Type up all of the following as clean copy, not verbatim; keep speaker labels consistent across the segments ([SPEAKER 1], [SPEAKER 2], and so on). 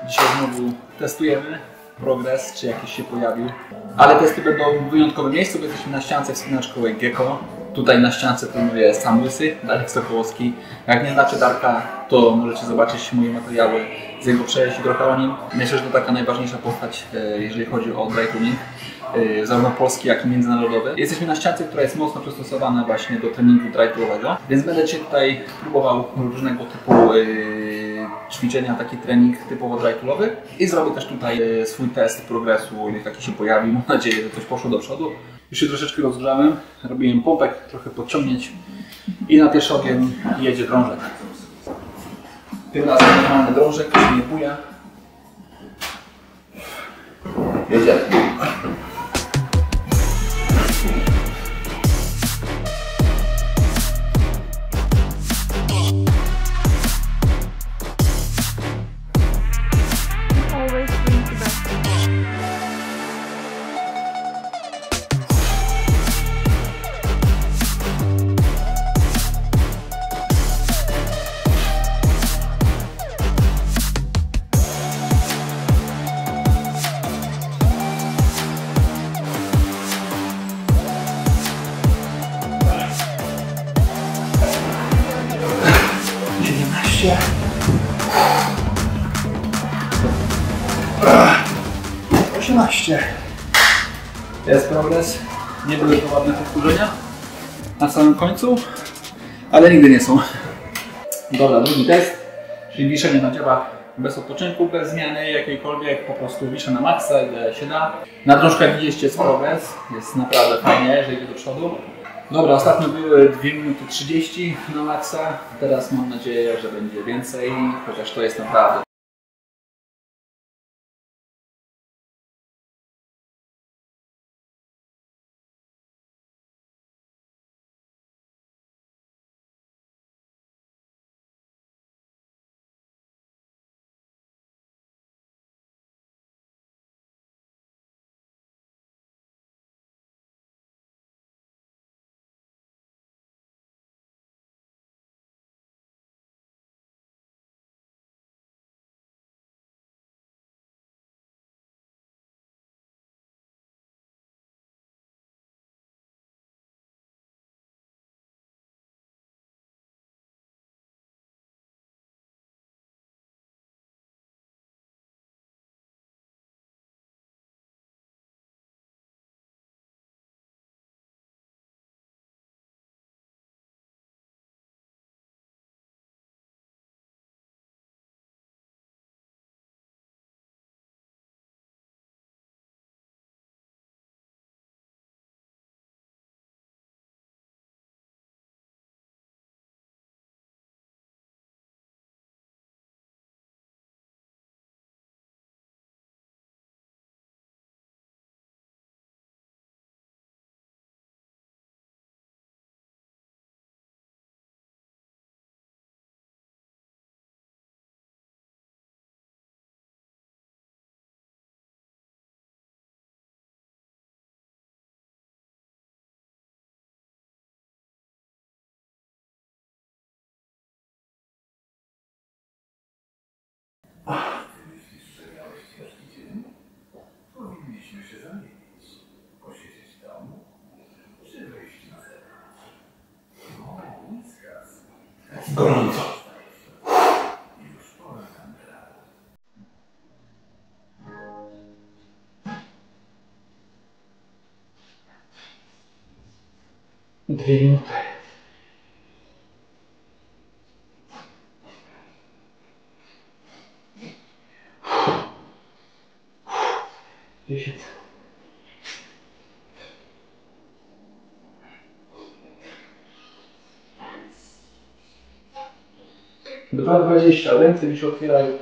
[SPEAKER 1] Dzisiaj znowu testujemy progres, czy jakiś się pojawił. Ale testy będą w wyjątkowym miejscu, bo jesteśmy na ściance wspinaczkowej Gecko. Tutaj na ściance trenuje sam Łysy, Darek Sokołowski. Jak nie znacie Darka, to możecie zobaczyć moje materiały z jego przejść i trochę o nim. Myślę, że to taka najważniejsza postać, jeżeli chodzi o dry tuning, zarówno polski, jak i międzynarodowy. Jesteśmy na ściance, która jest mocno przystosowana właśnie do treningu dry-toolowego, więc będę dzisiaj tutaj próbował różnego typu ćwiczenia, taki trening typowo dry-toolowy i zrobię też tutaj swój test progresu, ile taki się pojawi. Mam nadzieję, że coś poszło do przodu. Już się troszeczkę rozgrzałem, robiłem pompek, trochę podciągnięć i na pierwszy ogień jedzie drążek. Tym razem mamy drążek, to się nie buja. Jedziemy. Jest progres. Nie były to ładne powtórzenia na samym końcu, ale nigdy nie są. Dobra, drugi test, czyli wiszenie na dziobach bez odpoczynku, bez zmiany jakiejkolwiek, po prostu wiszę na maksa, ile się da. Na drążkach widzieliście jest progres, jest naprawdę fajnie, że idzie do przodu. Dobra, ostatnio były 2 minuty 30 na maksa, teraz mam nadzieję, że będzie więcej, chociaż to jest naprawdę.
[SPEAKER 2] Powinniśmy się zamienić. Posiedzieć w domu, czy wyjść na zewnątrz. O, Whiskas.
[SPEAKER 1] Gorąco.
[SPEAKER 2] Już pora Kandela.
[SPEAKER 1] 2 minuty. Dwa 20, ręce mi się otwierają.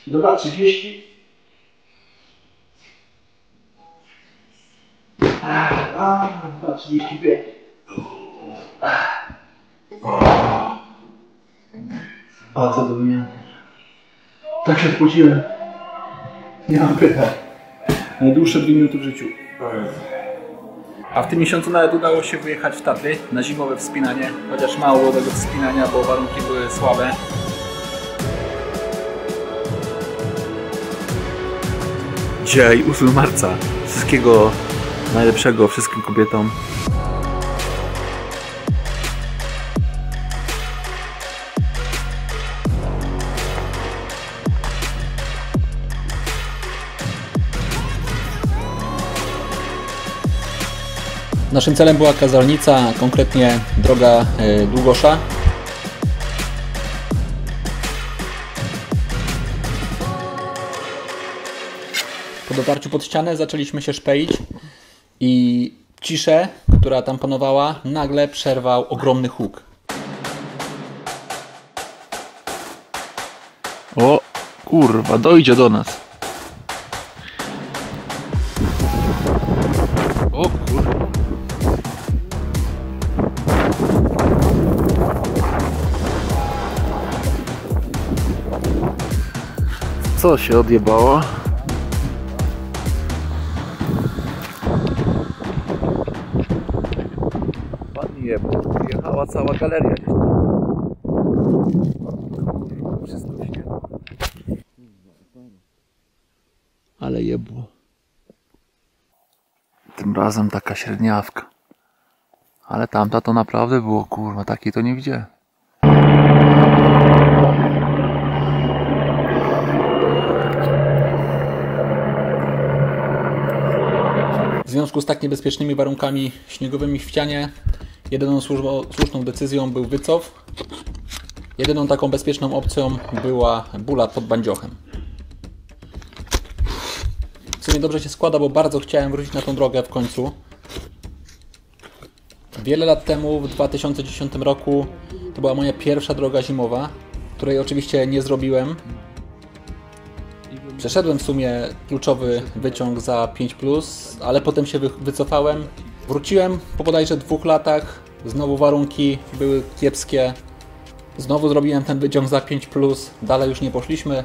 [SPEAKER 1] Dobra, 30. 35. A co do wymiany. Tak się spociłem. Nie mam pytań. Najdłuższe 2 minuty w życiu. A w tym miesiącu nawet udało się wyjechać w Tatry na zimowe wspinanie, chociaż mało było tego wspinania, bo warunki były słabe. Dzisiaj 8 marca. Wszystkiego najlepszego wszystkim kobietom. Naszym celem była Kazalnica, konkretnie droga Długosza. Po dotarciu pod ścianę zaczęliśmy się szpeić i ciszę, która tam panowała, nagle przerwał ogromny huk. O kurwa, dojdzie do nas. O kurwa. Co się odjebało? Ładnie jebło. Jechała cała galeria gdzieś tam. Wszystko się. Ale jebło. Tym razem taka średniawka. Ale tamta to naprawdę było, kurwa, takiej to nie widziałem. W związku z tak niebezpiecznymi warunkami śniegowymi w ścianie, jedyną słuszną decyzją był wycof. Jedyną taką bezpieczną opcją była bula pod Bandziochem. W sumie dobrze się składa, bo bardzo chciałem wrócić na tą drogę w końcu. Wiele lat temu, w 2010 roku, to była moja pierwsza droga zimowa, której oczywiście nie zrobiłem. Przeszedłem w sumie kluczowy wyciąg za 5+, ale potem się wycofałem. Wróciłem po bodajże 2 latach, znowu warunki były kiepskie. Znowu zrobiłem ten wyciąg za 5+, dalej już nie poszliśmy.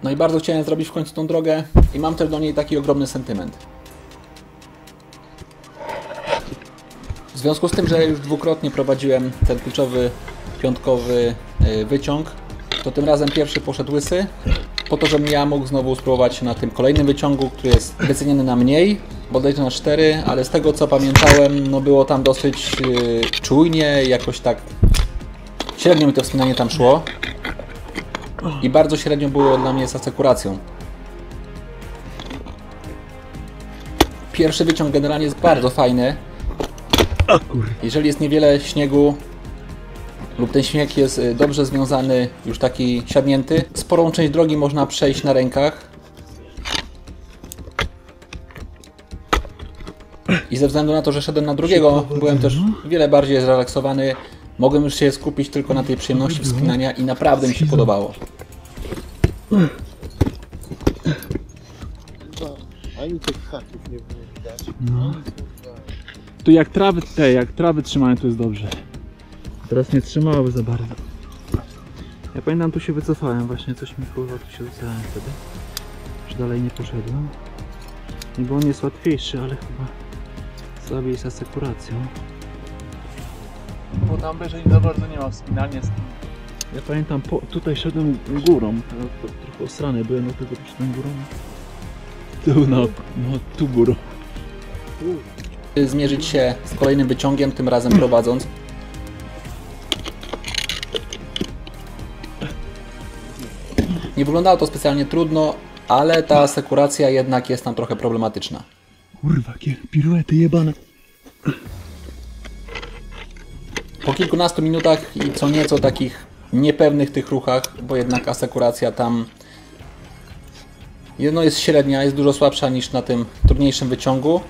[SPEAKER 1] No i bardzo chciałem zrobić w końcu tą drogę i mam też do niej taki ogromny sentyment. W związku z tym, że już dwukrotnie prowadziłem ten kluczowy piątkowy wyciąg, to tym razem pierwszy poszedł łysy, po to, żebym ja mógł znowu spróbować na tym kolejnym wyciągu, który jest wyceniony na mniej, bodajże na 4, ale z tego co pamiętałem, no było tam dosyć czujnie, jakoś tak średnio mi to wspinanie tam szło i bardzo średnio było dla mnie z asekuracją. Pierwszy wyciąg generalnie jest bardzo fajny. Jeżeli jest niewiele śniegu lub ten śnieg jest dobrze związany, już taki siadnięty, sporą część drogi można przejść na rękach. I ze względu na to, że szedłem na drugiego, byłem też wiele bardziej zrelaksowany. Mogłem już się skupić tylko na tej przyjemności wspinania i naprawdę mi się podobało.
[SPEAKER 3] Ani tych haków nie było widać.
[SPEAKER 4] No. Tu jak trawy trzymają, to jest dobrze. Teraz nie trzymały za bardzo. Ja pamiętam, tu się wycofałem właśnie, coś mi kurwa, tu się wycofałem wtedy. Już dalej nie poszedłem. Nie, bo on jest łatwiejszy, ale chyba słabiej z asekuracją.
[SPEAKER 1] Bo tam wyżej za bardzo nie ma wspinania.
[SPEAKER 4] Ja pamiętam, tutaj szedłem górą, trochę osrany byłem, dlatego poszedłem górą. Tu no tu górą.
[SPEAKER 1] Zmierzyć się z kolejnym wyciągiem, tym razem prowadząc. Nie wyglądało to specjalnie trudno, ale ta asekuracja jednak jest tam trochę problematyczna.
[SPEAKER 4] Kurwa, jakie piruety jebane.
[SPEAKER 1] Po kilkunastu minutach i co nieco takich niepewnych tych ruchach, bo jednak asekuracja tam jest średnia, jest dużo słabsza niż na tym trudniejszym wyciągu.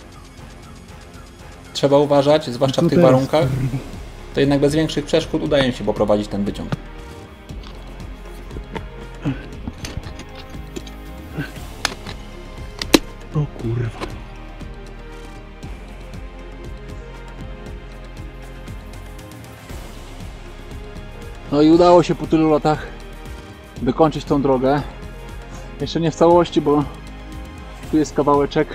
[SPEAKER 1] Trzeba uważać, zwłaszcza w tych warunkach. To jednak bez większych przeszkód udaje mi się poprowadzić ten wyciąg.
[SPEAKER 4] O kurwa.
[SPEAKER 1] No i udało się po tylu latach wykończyć tą drogę. Jeszcze nie w całości, bo tu jest kawałeczek.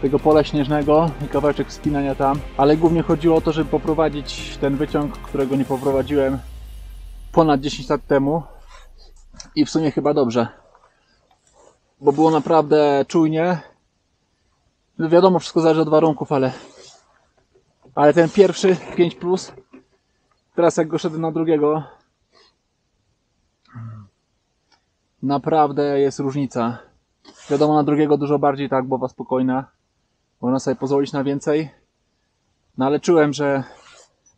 [SPEAKER 4] tego pola śnieżnego i kawałeczek wspinania tam, ale głównie chodziło o to, żeby poprowadzić ten wyciąg, którego nie poprowadziłem ponad 10 lat temu i w sumie chyba dobrze, bo było naprawdę czujnie. No wiadomo, wszystko zależy od warunków, ale ten pierwszy 5+, teraz jak go szedłem na drugiego, naprawdę jest różnica. Wiadomo, na drugiego dużo bardziej tak, głowa spokojna, można sobie pozwolić na więcej, no ale czułem, że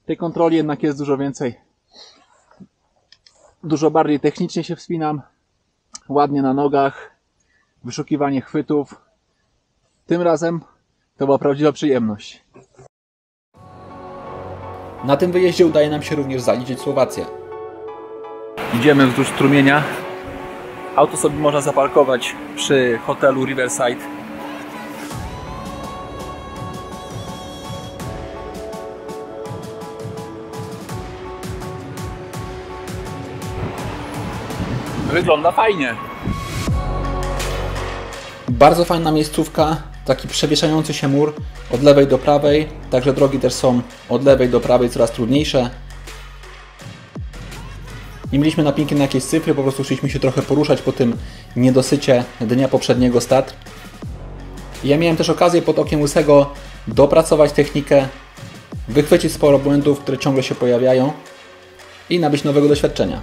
[SPEAKER 4] tej kontroli jednak jest dużo więcej. Dużo bardziej technicznie się wspinam, ładnie na nogach, wyszukiwanie chwytów. Tym razem to była prawdziwa przyjemność.
[SPEAKER 1] Na tym wyjeździe udaje nam się również zaliczyć Słowację.
[SPEAKER 4] Idziemy wzdłuż strumienia. Auto sobie można zaparkować przy hotelu Riverside. Wygląda fajnie.
[SPEAKER 1] Bardzo fajna miejscówka, taki przewieszający się mur od lewej do prawej, także drogi też są od lewej do prawej coraz trudniejsze. Nie mieliśmy napinki na jakieś cyfry, po prostu chcieliśmy się trochę poruszać po tym niedosycie dnia poprzedniego z Tatr. Ja miałem też okazję pod okiem Łysego dopracować technikę, wychwycić sporo błędów, które ciągle się pojawiają i nabyć nowego doświadczenia.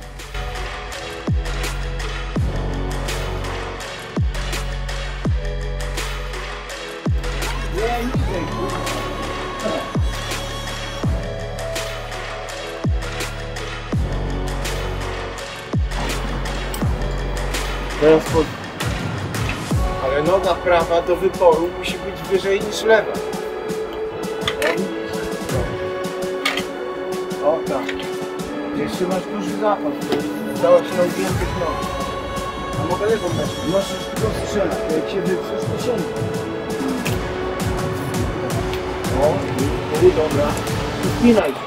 [SPEAKER 3] Teraz ale noga prawa do wyboru musi być wyżej niż lewa. O tak. Jeszcze masz duży zapas. Dała się na ugiętych nóg. A mogę lewą dać? Możesz tylko strzelać. Jak się wyprzesz, to sięgnie. O, dobra. Spinaj się.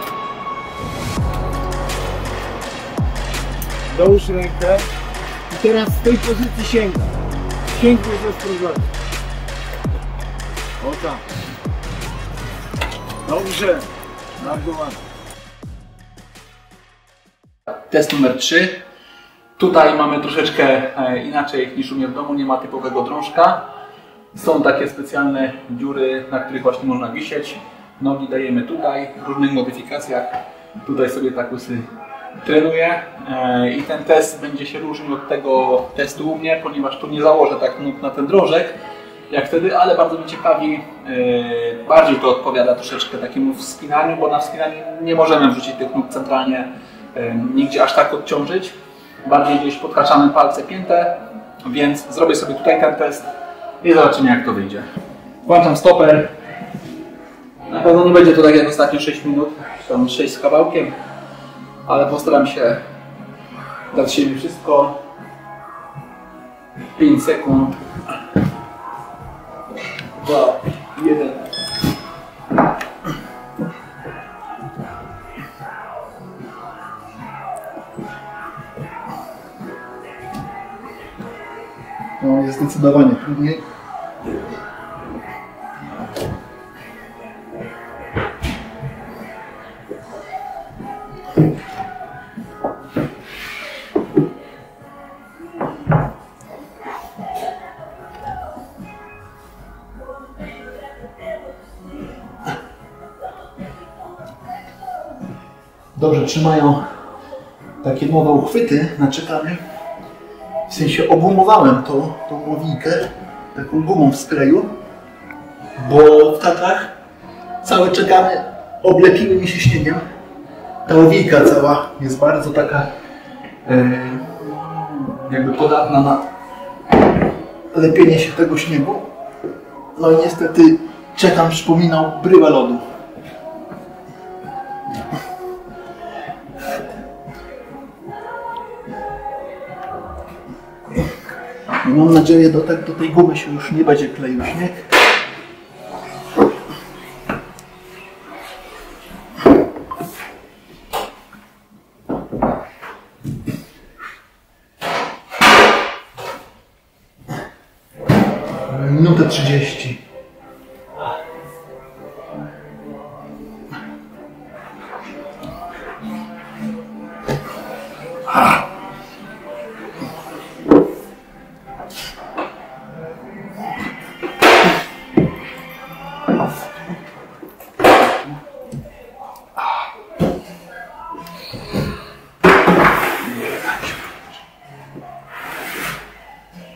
[SPEAKER 3] Dołóż rękę. I teraz z tej pozycji sięga. Sięgnie bez problemu. O tak. Dobrze. Bardzo ładnie.
[SPEAKER 1] Test numer 3. Tutaj mamy troszeczkę inaczej niż u mnie w domu, nie ma typowego drążka. Są takie specjalne dziury, na których właśnie można wisieć. Nogi dajemy tutaj w różnych modyfikacjach. Tutaj sobie tak Łysy trenuje i ten test będzie się różnił od tego testu u mnie, ponieważ tu nie założę tak nóg na ten drążek jak wtedy, ale bardzo mnie ciekawi, bardziej to odpowiada troszeczkę takiemu wspinaniu, bo na wspinaniu nie możemy wrzucić tych nóg centralnie nigdzie aż tak odciążyć, bardziej gdzieś podhaczamy palce pięte, więc zrobię sobie tutaj ten test i zobaczymy, jak to wyjdzie. Włączam stoper. Na pewno nie będzie to tak jak ostatnio 6 minut, tam 6 z kawałkiem, ale postaram się dać siebie wszystko. 5 sekund. 2, 1.
[SPEAKER 3] No, jest zdecydowanie trudniej.
[SPEAKER 1] Dobrze trzymają takie nowe uchwyty na czekanie. W sensie ogumowałem tą łowijkę taką gumą w sprayu, bo w Tatrach całe czekany oblepiły mi się śniegiem. Ta łowijka cała jest bardzo taka jakby podatna na lepienie się tego śniegu. No i niestety czekan przypominał bryłę lodu. Mam nadzieję, do tej gumy się już nie będzie kleił śnieg. Minutę 30.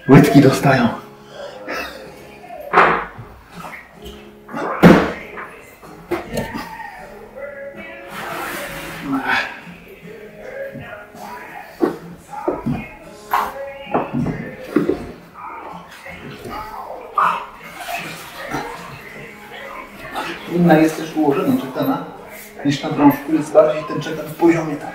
[SPEAKER 1] Łydki dostają. Inna jest też ułożenie czekana niż na drążku, jest bardziej ten czekan w poziomie tak.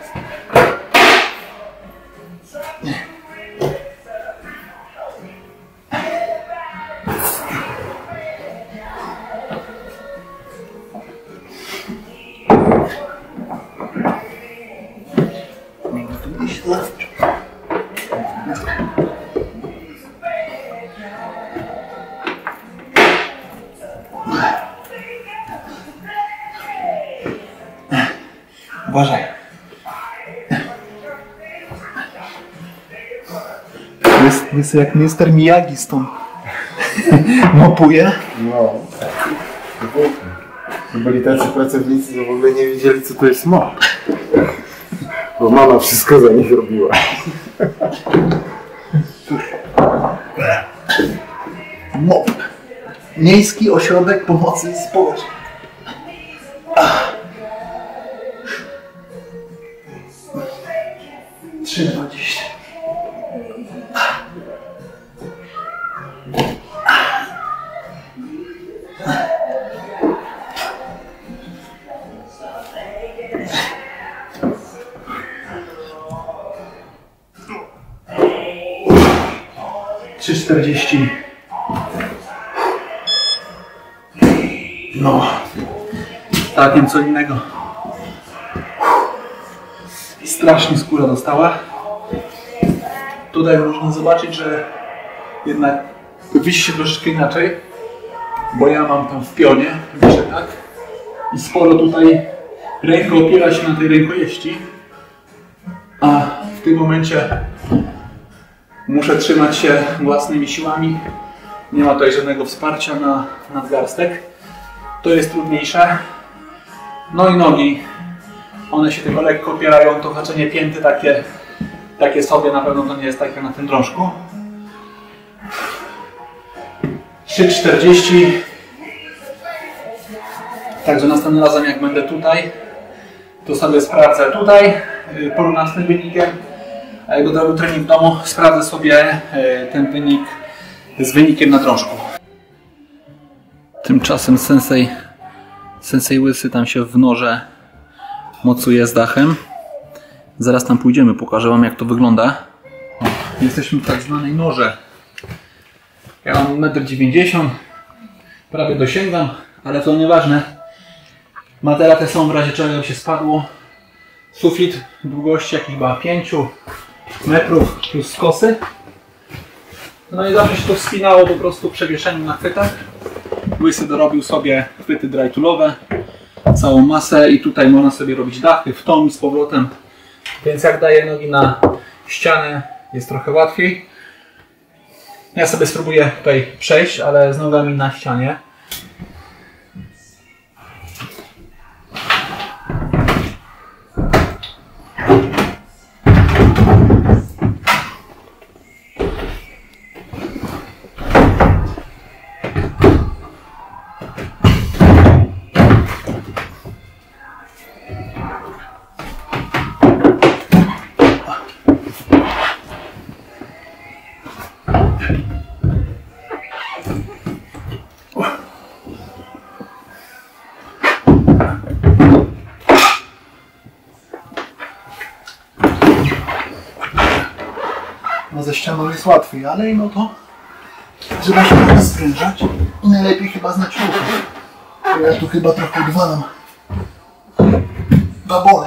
[SPEAKER 1] Uważaj. Jest jak Mr. Miyagi stąd mopuje.
[SPEAKER 3] No. Byli tacy pracownicy, że w ogóle nie wiedzieli, co to jest mop. Bo mama wszystko za nich robiła.
[SPEAKER 1] MOP. Miejski Ośrodek Pomocy Społecznej. 3:20. No, całkiem co innego. Strasznie skóra dostała. Tutaj można zobaczyć, że jednak wisi się troszeczkę inaczej, bo ja mam tam w pionie, wiszę tak, i sporo tutaj ręka opiera się na tej rękojeści, a w tym momencie muszę trzymać się własnymi siłami. Nie ma tutaj żadnego wsparcia na nadgarstek. To jest trudniejsze. No i nogi. One się tylko lekko opierają. To haczenie pięty takie sobie, na pewno to nie jest takie na tym drążku. 3:40. Także następnym razem jak będę tutaj, to sobie sprawdzę tutaj, porównam z tym wynikiem. A jak będę robił trening w domu, sprawdzę sobie ten wynik z wynikiem na drążku. Tymczasem Sensei Łysy tam się w norze mocuje z dachem. Zaraz tam pójdziemy, pokażę wam jak to wygląda. Jesteśmy w tak zwanej norze. Ja mam 1,90 m, prawie dosięgam, ale to nieważne. Materace są w razie czego się spadło. Sufit długości jakich chyba 5 metrów plus skosy. No i zawsze się to wspinało po prostu przewieszeniem na chwytach. Łysy dorobił sobie chwyty dry-toolowe, całą masę i tutaj można sobie robić dachy w tą i z powrotem. Więc jak daję nogi na ścianę, jest trochę łatwiej. Ja sobie spróbuję tutaj przejść, ale z nogami na ścianie. No ze ścianą jest łatwiej, ale no to trzeba się trochę sprężać i najlepiej chyba znać ruchy. Ja tu chyba trochę odwalam babole.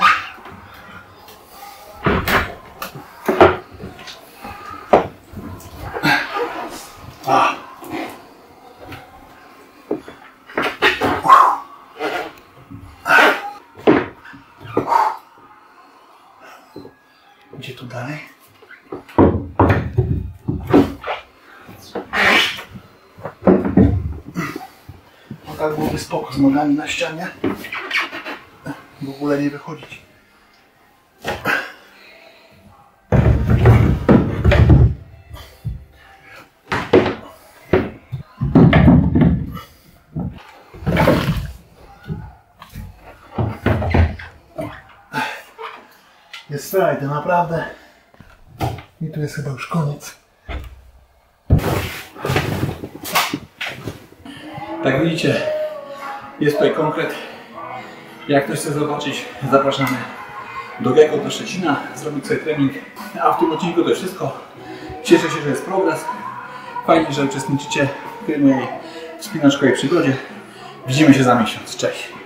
[SPEAKER 1] Gdzie
[SPEAKER 3] tu dalej. No tak byłoby spoko z nogami na ścianie. W ogóle nie wychodzić. Jest frajda, naprawdę. I tu jest chyba już koniec.
[SPEAKER 1] Tak widzicie, jest tutaj konkret. Jak ktoś chce zobaczyć, zapraszamy do Gecko, do Szczecina, zrobić sobie trening. A w tym odcinku to jest wszystko. Cieszę się, że jest progres. Fajnie, że uczestniczycie w tej mojej wspinaczkowej przygodzie. Widzimy się za miesiąc. Cześć!